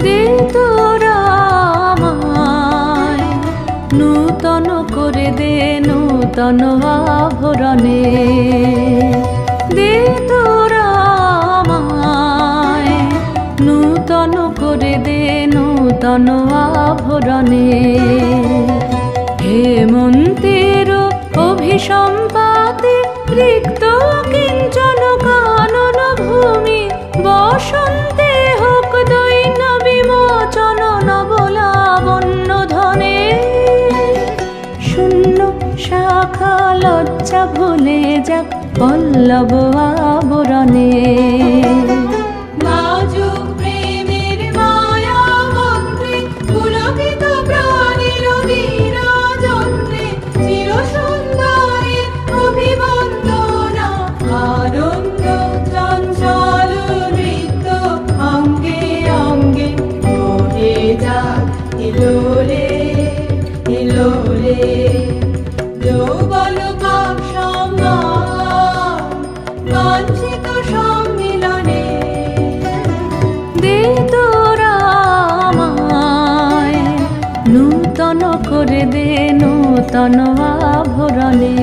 দে তোরা আমায় নূতন করে দে নূতন আভরণে, দে তোরা আমায় নূতন করে দে নূতন আভরণে। হেমন্তের অভিসম্পাতে রিক্ত কিঞ্চন কানন ভূমি, বসন্তে হোক দৈন্য বিমোচন নবলাবণ্য ধনে। শূন্য শাখা লজ্জা ভুলে যাক পল্লব আবরণে। এলোরে এলোরে যৌবন কাম সম্মান বাঞ্ছিত সম্মিলনে। দে তোরা আমায় নূতন করে দে নূতন আভরণে।